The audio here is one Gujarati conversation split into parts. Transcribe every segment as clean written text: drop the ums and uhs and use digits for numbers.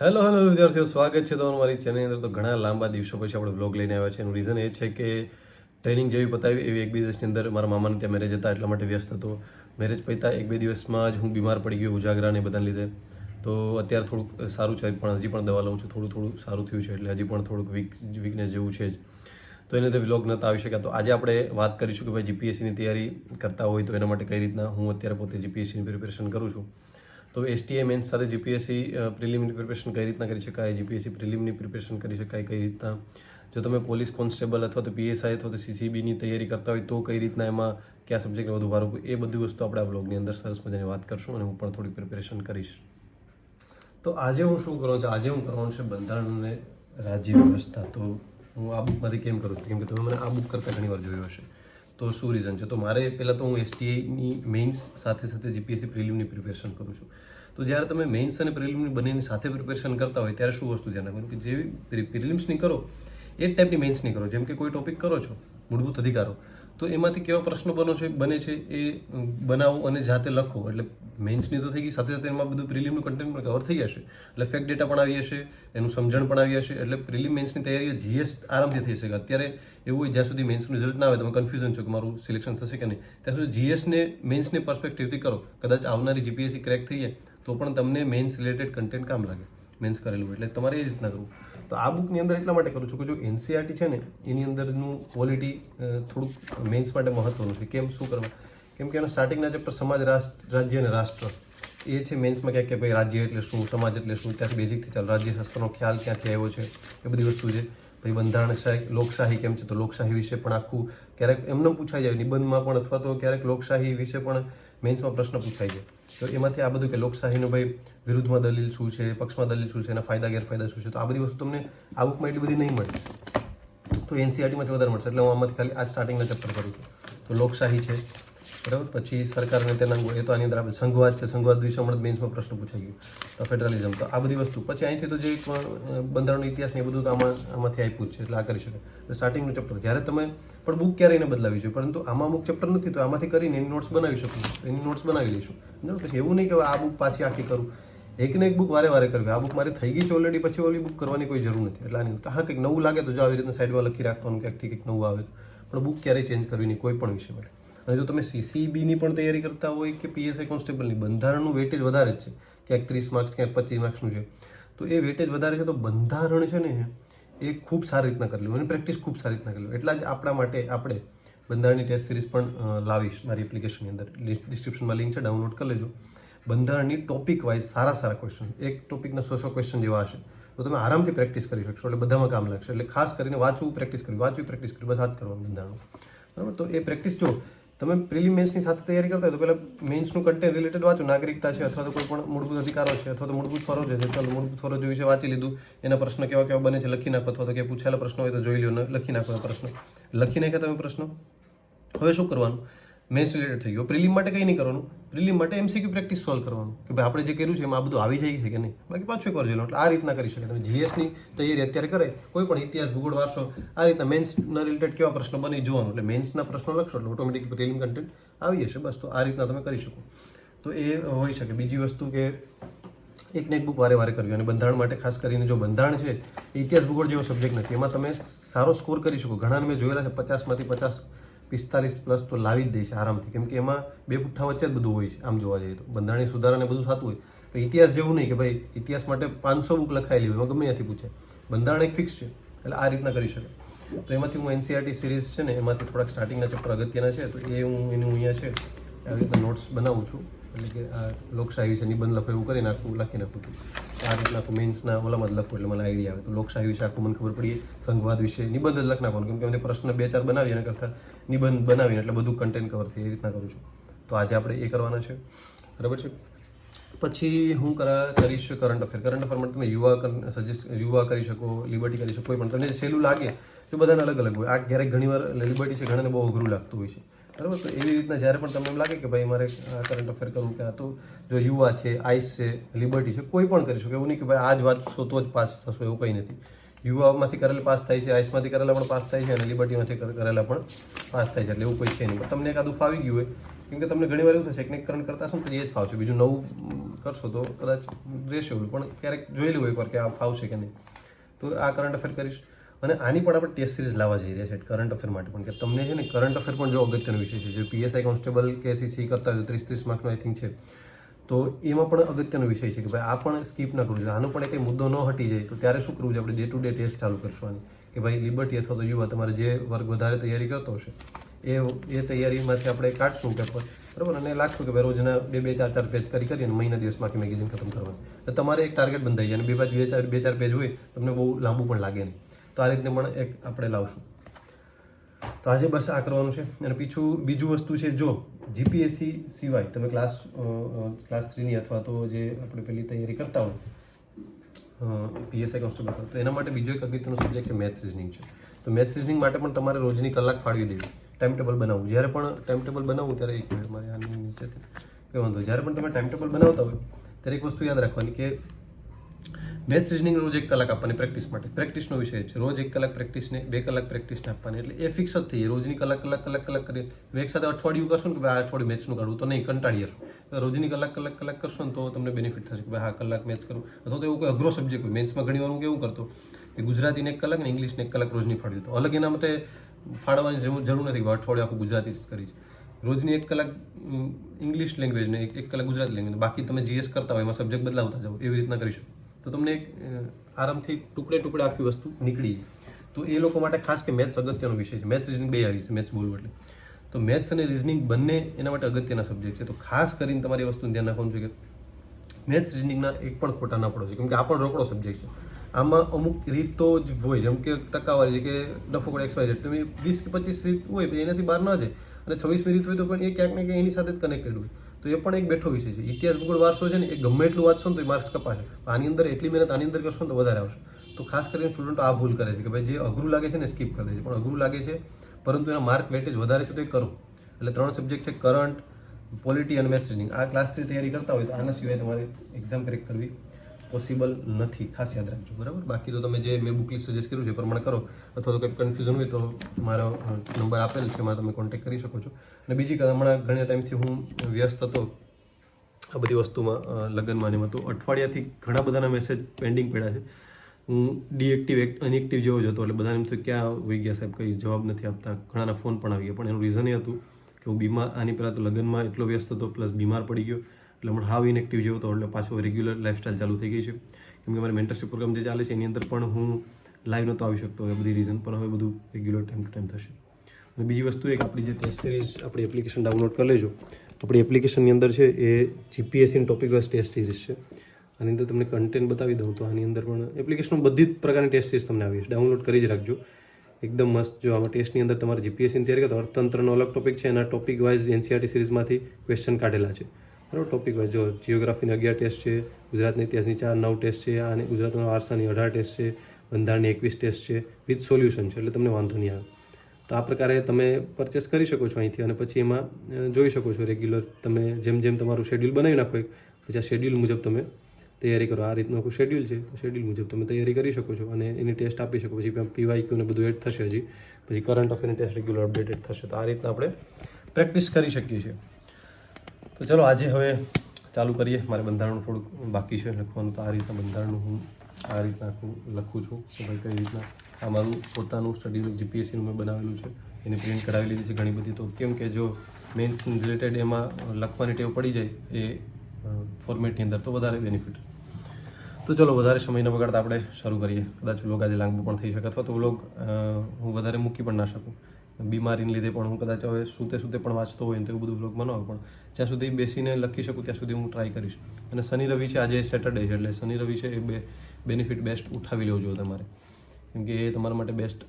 હેલો વિદ્યાર્થીઓ, સ્વાગત છે તમારું મારી ચેનલની અંદર. તો ઘણા લાંબા દિવસો પછી આપણે વ્લોગ લઈને આવ્યા છે. એનું રીઝન એ છે કે ટ્રેનિંગ જેવી પતાવી એવી એક બે દિવસની અંદર મારા મામાને ત્યાં મેરેજ હતા, એટલા માટે વ્યસ્ત હતો. મેરેજ પત્યા એક બે દિવસમાં જ હું બીમાર પડી ગયો ઉજાગરા ને બધાને લીધે. તો અત્યારે થોડુંક સારું છે, પણ હજી પણ દવા લઉં છું. થોડું સારું થયું છે, એટલે હજી પણ થોડુંક વીકનેસ જેવું છે જ. તો એને લીધે વ્લોગ નહોતા આવી શક્યા. તો આજે આપણે વાત કરીશું કે ભાઈ જીપીએસસીની તૈયારી કરતા હોય તો એના માટે કઈ રીતના હું અત્યારે પોતે જીપીએસસીની પ્રિપેરેશન કરું છું. તો એસટીએ મેન્સ સાથે જીપીએસસી પ્રિલિમની પ્રિપેરેશન કઈ રીતના કરી શકાય, જીપીએસસી પ્રિલિમની પ્રિપેરેશન કરી શકાય કઈ રીતના, જો તમે પોલીસ કોન્સ્ટેબલ અથવા તો પીએસઆઈ અથવા તો સીસીબીની તૈયારી કરતા હોય તો કઈ રીતના એમાં કયા સબ્જેક્ટને વધુ ભાર આપવું, એ બધી વસ્તુ આપણે આ બ્લોગની અંદર સરસ મજાની વાત કરશું અને હું પણ થોડી પ્રિપેરેશન કરીશ. તો આજે હું શું કરવાનું છે, આજે હું કરવાનું છે બંધારણ અને રાજ્ય વ્યવસ્થા. તો હું આ બુકમાંથી કેમ કરું છું, કેમ કે તમે મને આ બુક કરતાં ઘણી વાર જોયો હશે. તો શું રીઝન છે, તો મારે પહેલાં તો હું એસટીઆઈની મેઇન્સ સાથે સાથે જીપીએસસી પ્રિલિમની પ્રિપેરેશન કરું છું. તો જ્યારે તમે મેઇન્સ અને પ્રિલિમની બંનેની સાથે પ્રિપેરેશન કરતા હોય ત્યારે શું વસ્તુ ધ્યાન રાખવાનું કે જેવી પ્રિલિમ્સની કરો એ જ ટાઈપની મેઇન્સની કરો. જેમ કે કોઈ ટોપિક કરો છો, મૂળભૂત અધિકારો, તો એમાંથી કેવા પ્રશ્નો બને છે એ બનાવો અને જાતે લખો. એટલે મેઇન્સની તો થઈ ગઈ, સાથે સાથે એમાં બધું પ્રિલિમનું કન્ટેન્ટ પણ કવર થઈ જશે. એટલે ફેક્ટ ડેટા પણ આવી હશે, એનું સમજણ પણ આવી હશે. એટલે પ્રિલિમ મેઇન્સની તૈયારી જીએસ આરામથી થઈ શકે. અત્યારે એવું હોય જ્યાં સુધી મેઇન્સનું રિઝલ્ટ ના આવે તમે કન્ફ્યુઝન છો કે મારું સિલેક્શન થશે કે નહીં, ત્યાં સુધી જીએસને મેઇન્સને પર્સપેક્ટિવથી કરો. કદાચ આવનારી જીપીએસસી ક્રેક થઈ જાય તો પણ તમને મેઇન્સ રિલેટેડ કન્ટેન્ટ કામ લાગે, મેન્સ કરેલું. એટલે તમારે એ જ રીતના કરવું. તો આ બુકની અંદર એટલા માટે કરું છું કે જો એનસીઆરટી છે ને એની અંદરનું ક્વોલિટી થોડુંક મેન્સ માટે મહત્વનું છે. કેમ, શું કરવા? કેમ કે એના સ્ટાર્ટિંગના ચેપ્ટર સમાજ, રાજ્ય અને રાષ્ટ્ર એ છે મેન્સમાં. ક્યાંક કે ભાઈ રાજ્ય એટલે શું, સમાજ એટલે શું, ત્યાંથી બેઝિકથી ચાલો. રાજ્યશાસ્ત્રનો ખ્યાલ ક્યાંથી આવ્યો છે એ બધી વસ્તુ છે. પછી બંધારણ, લોકશાહી કેમ છે, તો લોકશાહી વિશે પણ આખું ક્યારેક એમને પૂછાઈ જાય નિબંધમાં પણ, અથવા તો ક્યારેક લોકશાહી વિશે પણ મેન્સમાં પ્રશ્ન પૂછાઈ જાય. તો એમાંથી આ બધું કે લોકશાહીનું ભાઈ વિરુદ્ધમાં દલીલ શું છે, પક્ષમાં દલીલ શું છે, એના ફાયદા ગેરફાયદા શું છે, તો આ બધી વસ્તુ તમને આ બુકમાં એટલી બધી નહીં મળે. તો એનસીઆરટીમાંથી વધારે મળશે. એટલે હું આમાંથી ખાલી આ સ્ટાર્ટિંગના ચેપ્ટર કરું છું. તો લોકશાહી છે, બરાબર. પછી સરકાર અને તેના અંગો, એ તો આની અંદર આપણે સંઘવાદ છે, સંઘવાદ વિશે હમણાં મેન્સમાં પ્રશ્ન પૂછાઈ ગયો. તો ફેડરલિઝમ, તો આ બધી વસ્તુ. પછી અહીંથી તો જે બંધારણનો ઇતિહાસ ને એ બધું તો આમાંથી આપ્યું જ છે, એટલે આ કરી શકાય. તો સ્ટાર્ટિંગનું ચેપ્ટર જ્યારે તમે પણ બુક ક્યારેય ન બદલાવી જોઈએ, પરંતુ આમાં અમુક ચેપ્ટર નથી તો આમાંથી કરીને એની નોટ્સ બનાવી શકું, એની નોટ્સ બનાવી લઈશું. બરાબર. પછી એવું નહીં કે આ બુક પાછી આખી કરું, એક ને એક બુક વારે કરવી. આ બુક મારી થઈ ગઈ છે ઓલરેડી, પછી ઓલી બુક કરવાની કોઈ જરૂર નથી. એટલે આની હા કંઈક નવું લાગે તો જો આવી રીતના સાઈડમાં લખી રાખવાનું, ક્યાંકથી કંઈક નવું આવે, પણ બુક ક્યારેય ચેન્જ કરવી નહીં કોઈ પણ વિષય માટે. અને જો તમે સીસીબીની પણ તૈયારી કરતા હોય કે પીએસઆઈ કોન્સ્ટેબલની, બંધારણનું વેટેજ વધારે જ છે. ક્યાંક 30 માર્ક્સ, ક્યાંક 25 માર્ક્સનું છે. તો એ વેટેજ વધારે છે, તો બંધારણ છે ને એ ખૂબ સારી રીતના કરી લેવું અને પ્રેક્ટિસ ખૂબ સારી રીતના કરી લેવું. એટલા જ આપણા માટે આપણે બંધારણની ટેસ્ટ સિરીઝ પણ લાવીશ મારી એપ્લિકેશનની અંદર. ડિસ્ક્રિપ્શનમાં લિંક છે, ડાઉનલોડ કરી લેજો. બંધારણની ટોપિક વાઇઝ સારા ક્વેશ્ચન, એક ટોપિકના 100 ક્વેશ્ચન જેવા હશે, તો તમે આરામથી પ્રેક્ટિસ કરી શકશો. એટલે બધામાં કામ લાગશે. એટલે ખાસ કરીને વાંચવું, પ્રેક્ટિસ કરવી, બસ આ જ કરવાનું બંધારણનું. બરાબર. તો એ પ્રેક્ટિસ જો તમે પ્રિલિમ મેન્સની સાથે તૈયારી કરતા હોય તો પહેલાં મેન્સનું કન્ટેન્ટ રિલેટેડ વાંચો. નાગરિકતા છે, અથવા તો કોઈ પણ મૂળભૂત અધિકારો છે, અથવા તો મૂળભૂત ફરજો છે. ચાલો મૂળભૂત ફરજો વિશે વાંચી લીધું, એના પ્રશ્ન કેવા બને છે લખી નાખો, અથવા તો કે પૂછાયેલા પ્રશ્નો હોય તો જોઈ લો, લખી નાખો પ્રશ્ન. લખી નાખ્યા તમે પ્રશ્નો. હવે શું કરવાનું? મેન્સ રિલેટેડ થઈ ગયો. પ્રિલિમ માટે કંઈ નહીં કરવાનું. પ્રિલિમ માટે એમસીક્યુ પ્રેક્ટિસ સોલ્વ કરવાનું કે ભાઈ આપણે જે કર્યું છે એમાં આ બધું આવી જાય છે કે નહીં. બાકી પાછું એક વાર જોઈ લો. એટલે આ રીતના કરી શકે. તમે જીએસની તૈયારી અત્યારે કરે, કોઈ પણ ઇતિહાસ, ભૂગોળ, વારસો, આ રીતના મેન્સના રિલેટેડ કેવા પ્રશ્નો બને જોવાનું. એટલે મેન્સના પ્રશ્નો લખશો એટલે ઓટોમેટિક પ્રિલિમ કન્ટેન્ટ આવી જશે. બસ. તો આ રીતના તમે કરી શકો. તો એ હોઈ શકે. બીજી વસ્તુ કે એકને એક બુક વારે કરવી. અને બંધારણ માટે ખાસ કરીને જો બંધારણ છે, ઇતિહાસ ભૂગોળ જેવો સબ્જેક્ટ નથી, એમાં તમે સારો સ્કોર કરી શકો. ઘણાને મેં જોયેલા છે 50માંથી 50, 45+ તો લાવી જ દે છે આરામથી. કેમ કે એમાં બે પુઠ્ઠા વચ્ચે જ બધું હોય છે. આમ જોવા જઈએ તો બંધારણની સુધારાને બધું થતું હોય. તો ઇતિહાસ જેવું નહીં કે ભાઈ ઇતિહાસ માટે 500 બુક લખાયેલી હોય, એમાં ગમે ત્યાંથી પૂછે. બંધારણ એક ફિક્સ છે, એટલે આ રીતના કરી શકે. તો એમાંથી હું એનસીઆરટી સિરીઝ છે ને એમાંથી થોડાક સ્ટાર્ટિંગના ચેપ્ટર અગત્યના છે, તો એ હું એનું અહીંયા છે આવી રીતના નોટ્સ બનાવું છું. એટલે કે આ લોકશાહી વિશે નિબંધ લખો એવું લખી નાખું છું. આ રીતના આખું મેન્સના ઓલામાં જ લખું એટલે મને આઈડિયા આવે. તો લોકશાહી વિશે આખું મને ખબર પડી. સંઘવાદ વિશે નિબંધ જ લખી નાખવાનું, કેમ કે મને પ્રશ્ન 2-4 બનાવી એના કરતાં નિબંધ બનાવીને એટલે બધું કન્ટેન્ટ કવર થાય એ રીતના કરું છું. તો આજે આપણે એ કરવાના છે, બરાબર છે. પછી હું કરીશ કરંટ અફેર. કરંટ અફેર માટે તમે યુવા કરી શકો, લિબર્ટી કરી શકો, કોઈ પણ તમને જે સહેલું લાગે. તો બધાને અલગ હોય. આ ક્યારેક ઘણીવાર લિબર્ટી છે ઘણાને બહુ અઘરું લાગતું હોય છે, બરાબર. તો એવી રીતના જ્યારે પણ તમને એમ લાગે કે ભાઈ મારે કરંટ અફેર કરવું, કે આ તો જો યુવા છે, આઈસ છે, લિબર્ટી છે, કોઈ પણ કરી શકો. એવું નહીં કે ભાઈ આ જ વાંચશો તો જ પાસ થશો, એવું કંઈ નથી. યુવામાંથી કરેલા પાસ થાય છે, આઈસમાંથી કરેલા પણ પાસ થાય છે અને લિબર્ટીમાંથી કરેલા પણ પાસ થાય છે. એટલે એવું કોઈ છે નહીં. પણ તમને એકાદું ફાવી ગયું હોય, કેમ કે તમને ઘણી વાર એવું થશે એક કરંટ કરતા હશો ને તો એ જ ફાવશે, બીજું નવું કરશો તો કદાચ રહેશે એવું. પણ ક્યારેક જોયેલું હોય એકવાર કે આ ફાવશે કે નહીં. તો આ કરંટ અફેર કરીશ. અને આની પણ આપણે ટેસ્ટ સિરીઝ લાવવા જઈ રહ્યા છે કરંટ અફેર માટે પણ, કે તમને છે ને કરંટ અફેર પણ જો અગત્યનો વિષય છે. જે PSI કોન્સ્ટેબલ કે SSC કરતા હોય 30 માર્ક્સનો આઈ થિંક છે, તો એમાં પણ અગત્યનો વિષય છે કે ભાઈ આ પણ સ્કીપ ના કરવું જોઈએ. આનો પણ કંઈ મુદ્દો ન હટી જાય તો ત્યારે શું કરવું છે, આપણે ડે ટુ ડે ટેસ્ટ ચાલુ કરશું આની, કે ભાઈ લિબર્ટી અથવા તો યુવા તમારે જે વર્ગ વધારે તૈયારી કરતો હશે એ તૈયારીમાંથી આપણે કાઢશું પેપર, બરાબર, અને લાગશું કે ભાઈ રોજના 2-4 પેજ કરી અને મહિના દિવસમાં આખી મેગેઝિન ખતમ કરવાનું. તો તમારે એક ટાર્ગેટ બંધાઈ જાય અને 2-4 પેજ હોય તમને બહુ લાંબુ પણ લાગે નહીં. તો આ રીતને પણ એક આપણે લાવશું. તો આજે બસ આ કરવાનું છે. અને બીજું વસ્તુ છે, જો GPSC સિવાય તમે ક્લાસ 3ની અથવા તો જે આપણે પેલી તૈયારી કરતા હોય PSI કોન્સ્ટેબલ, તો એના માટે બીજો એક અગત્યનો સબ્જેક્ટ છે મેથ્સ રિઝનિંગ છે. તો મેથ્સ રિઝનિંગ માટે પણ તમારે રોજની કલાક ફાળવી દેવી, ટાઈમ ટેબલ બનાવવું. જ્યારે પણ ટાઈમ ટેબલ બનાવવું ત્યારે એક મિનિટ મારે આની નીચેથી કંઈ વાંધો, જ્યારે પણ તમે ટાઈમ ટેબલ બનાવતા હોય ત્યારે એક વસ્તુ યાદ રાખવાની કે મેથ્સ રિઝનિંગ રોજ 1 કલાક આપવાની પ્રેક્ટિસ માટે. પ્રેક્ટિસનો વિષય છે, રોજ 1 કલાક પ્રેક્ટિસને 2 કલાક પ્રેક્ટિસને આપવાની. એટલે એ ફિક્સ જ થઈ જાય, રોજની કલાક કરીએ. એક સાથે અઠવાડિયું કરશો ને કે ભાઈ આ અઠવાડિયું મેથ્સનું કાઢવું, તો નહીં, કંટાળી જશો. રોજની કલાક કરશો ને તો તમને બેનિફિટ થશે કે ભાઈ હા કલાક મેથ્સ કરવું. અથવા તો એવું કોઈ અઘરો સબ્જેક્ટ હોય, મેથ્સમાં ઘણી વાર હું કેવું કરતો કે ગુજરાતીને 1 કલાક ને ઇંગ્લિશને 1 કલાક રોજની ફાળવી દો. અલગ એના માટે ફાળવવાની જરૂર નથી કે અઠવાડિયું આખું ગુજરાતી જ કરીશ. રોજની 1 કલાક ઇંગ્લિશ લેંગ્વેજને 1 કલાક ગુજરાતી લેંગ્વેજ, બાકી તમે GS કરતા હોય એમાં સબ્જેક્ટ બદલાવતા જાઓ, એવી રીતના કરી શકો. તો તમને એક આરામથી ટુકડે આખી વસ્તુ નીકળી જાય. તો એ લોકો માટે ખાસ કે મેથ્સ અગત્યનો વિષય છે. મેથ્સ રિઝનિંગ બે આવી છે, મેથ્સ બોલવું એટલે. તો મેથ્સ અને રિઝનિંગ બંને એના માટે અગત્યના સબ્જેક્ટ છે. તો ખાસ કરીને તમારી વસ્તુનું ધ્યાન રાખવાનું છે કે મેથ્સ રિઝનિંગના એક પણ ખોટા ના પડો છે, કેમ કે આ પણ રોકડો સબ્જેક્ટ છે. આમાં અમુક રીતો જ હોય, જેમ કે ટકાવારી છે કે ડફોકડ XYZ, તમે 20 કે 25 રીત હોય પણ એનાથી બહાર ન જાય, અને 26મી રીત હોય તો પણ એ ક્યાંક ને ક્યાંક એની સાથે જ કનેક્ટેડ હોય. તો એ પણ એક બેઠો વિષય છે. ઇતિહાસ, ભૂગોળ, વારસો છે ને, એ ગમે એટલું વાંચશો ને તો એ માર્ક્સ કપાશે. આની અંદર એટલી મહેનત આની અંદર કરશો ને તો વધારે આવશે. તો ખાસ કરીને સ્ટુડન્ટો આ ભૂલ કરે છે કે ભાઈ જે અઘરું લાગે છે ને સ્કીપ કરી દે છે. પણ અઘરું લાગે છે પરંતુ એના માર્ક વેટેજ વધારે છે તો એ કરો. એટલે 3 સબ્જેક્ટ છે, કરંટ, પોલિટી અને મેથ્સ રીડિંગ. આ ક્લાસ 3 તૈયારી કરતા હોય તો આના સિવાય તમારે એક્ઝામ ક્રેક કરવી પોસિબલ નથી, ખાસ યાદ રાખજો, બરાબર. બાકી તો તમે જે મેં બુક લિસ્ટ સજેસ્ટ કર્યું છે એ પ્રમાણે કરો, અથવા તો કંઈ કન્ફ્યુઝન હોય તો મારો નંબર આપેલ છે, એમાં તમે કોન્ટેક્ટ કરી શકો છો. અને બીજી હમણાં ઘણા ટાઈમથી હું વ્યસ્ત હતો આ બધી વસ્તુમાં, લગ્નમાં એમાં, તો અઠવાડિયાથી ઘણા બધાના મેસેજ પેન્ડિંગ પડ્યા છે. હું અનએક્ટિવ જેવો જ હતો, એટલે બધાને એમ થયું ક્યાં હોઈ ગયા સાહેબ, કંઈ જવાબ નથી આપતા. ઘણાના ફોન પણ આવી ગયા, પણ એનું રીઝન એ હતું કે હું બીમાર, આની પહેલાં તો લગ્નમાં એટલો વ્યસ્ત હતો, પ્લસ બીમાર પડી ગયો, એટલે હમણાં હાવ ઇનએક્ટિવ જેવો હતો. એટલે પાછો રેગ્યુલર લાઇફસ્ટાઇલ ચાલુ થઈ ગઈ છે, કેમ કે મારી મેન્ટરશિપ પ્રોગ્રામ જે ચાલે છે એની અંદર પણ હું લાઈવ નહોતો આવી શકતો, એ બધી રીઝન. પણ હવે બધું રેગ્યુલર ટાઈમ ટુ ટાઈમ થશે. અને બીજી વસ્તુ એ કે આપણી જે ટેસ્ટ સિરીઝ, આપણી એપ્લિકેશન ડાઉનલોડ કરી લેજો. આપણી એપ્લિકેશનની અંદર છે એ GPSCની ટોપિક વાઇઝ ટેસ્ટ સિરીઝ છે. આની અંદર તમને કન્ટેન્ટ બતાવી દઉં તો આની અંદર પણ એપ્લિકેશનમાં બધી જ પ્રકારની ટેસ્ટ સિરીઝ તમને આવી છે. ડાઉનલોડ કરી જ રાખજો, એકદમ મસ્ત. જો આમાં ટેસ્ટની અંદર તમારે GPSCની તૈયારી કરતા અર્થતંત્રનો અલગ ટોપિક છે, એના ટોપિક વાઇઝ NCERT સિરીઝમાંથી ક્વેશ્ચન કાઢેલા છે, બરાબર. ટોપિક વાઇઝ જો જિયોગ્રાફીની 11 ટેસ્ટ છે, ગુજરાતના ઇતિહાસની 9 ટેસ્ટ છે, આની ગુજરાતના વારસાની 18 ટેસ્ટ છે, બંધારણની 21 ટેસ્ટ છે, વિથ સોલ્યુશન છે, એટલે તમને વાંધો નહીં આવે. તો આ પ્રકારે તમે પરચેસ કરી શકો છો અહીંથી, અને પછી એમાં જોઈ શકો છો રેગ્યુલર તમે જેમ તમારું શેડ્યુલ બનાવી નાખો, પછી આ શેડ્યુલ મુજબ તમે તૈયારી કરો. આ રીતનું આખું શેડ્યુલ છે, તો શેડ્યુલ મુજબ તમે તૈયારી કરી શકો છો અને એની ટેસ્ટ આપી શકો. પછી PYQ ને બધું એડ થશે હજી, પછી કરંટ અફેરની ટેસ્ટ રેગ્યુલર અપડેટેડ થશે. તો આ રીતના આપણે પ્રેક્ટિસ કરી શકીએ છીએ. તો ચલો આજે હવે ચાલુ કરીએ. મારે બંધારણનું થોડુંક બાકી છે લખવાનું, તો આ રીતના બંધારણનું હું આ રીતના આખું લખું છું કે ભાઈ કઈ રીતના. આ મારું પોતાનું સ્ટડીનું GPSCનું મેં બનાવેલું છે, એની પ્રિન્ટ કઢાવી લીધી છે ઘણી બધી. તો કેમ કે જો મેન્સ રિલેટેડ એમાં લખવાની ટેવ પડી જાય એ ફોર્મેટની અંદર તો વધારે બેનિફિટ. તો ચલો વધારે સમય ન બગાડતા આપણે શરૂ કરીએ. કદાચ વ્લોગ આજે લાંબુ પણ થઈ શકે, અથવા તો વ્લોગ હું વધારે મૂકી પણ ના શકું. બીમારીને લીધે પણ હું કદાચ હવે સૂતે પણ વાંચતો હોય ને તો એવું બધું વ્લોગ બનાવું, પણ જ્યાં સુધી બેસીને લખી શકું ત્યાં સુધી હું ટ્રાય કરીશ. અને શનિ રવિ છે, આજે સેટરડે છે, એટલે શનિ રવિ છે એ બેનિફિટ બેસ્ટ ઉઠાવી લેવું જોઈએ તમારે, કેમ કે એ તમારા માટે બેસ્ટ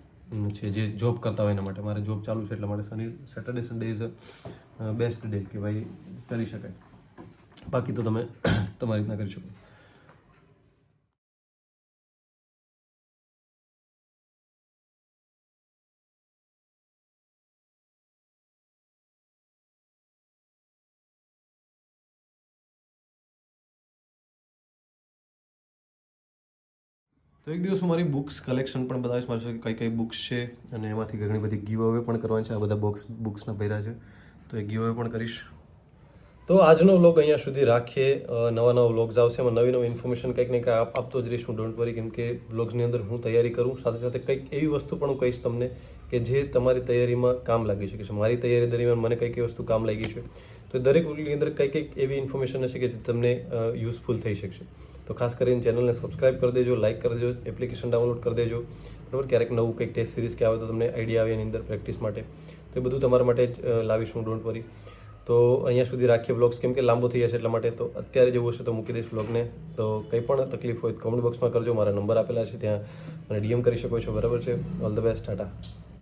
છે. જે જોબ કરતા હોય એના માટે, મારે જોબ ચાલુ છે એટલા માટે Saturday Sunday is best day કે ભાઈ કરી શકાય. બાકી તો તમે તમારી રીતના કરી શકો. તો તો એક દિવસ હું મારી બુક્સ કલેક્શન પણ બતાવીશ મારી પાસે કઈ કઈ બુક્સ છે અને એમાંથી ઘણી બધી ગીવ અવે પણ કરવાની છે. આ બધા બુક્સના ભર્યા છે તો એ ગીવ અવે પણ કરીશ. તો આજનો વ્લોગ અહીંયા સુધી રાખીએ. નવા વ્લોગ્સ આવશે, એમાં નવી ઇન્ફોર્મેશન કંઈક ને કંઈક આપતો જ રહીશ હું, ડોન્ટ વરી. કેમ કે વ્લોગ્સની અંદર હું તૈયારી કરું સાથે સાથે કંઈક એવી વસ્તુ પણ હું કહીશ તમને કે જે તમારી તૈયારીમાં કામ લાગી શકે છે. મારી તૈયારી દરમિયાન મને કઈ વસ્તુ કામ લાગી છે, તો દરેક વ્લોગની અંદર કંઈક એવી ઇન્ફોર્મેશન હશે કે જે તમને યુઝફુલ થઈ શકશે. તો ખાસ કરીને ચેનલને સબસ્ક્રાઇબ કરી દેજો, લાઇક કરી દેજો, એપ્લિકેશન ડાઉનલોડ કરી દેજો, બરાબર. ક્યારેક નવું કંઈક ટેસ્ટ સિરીઝ કે આવે તો તમને આઈડિયા આવે એની અંદર પ્રેક્ટિસ માટે, તો એ બધું તમારા માટે જ લાવીશ હું, ડોન્ટ વરી. તો અહીંયા સુધી રાખીએ વ્લોગ્સ, કેમ કે લાંબો થઈ જશે એટલા માટે. તો અત્યારે જેવું હશે તો મૂકી દઈશ વ્લોગને. તો કંઈ પણ તકલીફ હોય તો કમેન્ટ બોક્સમાં કરજો, મારા નંબર આપેલા છે ત્યાં મને DM કરી શકો છો, બરાબર છે. All the best, Tata.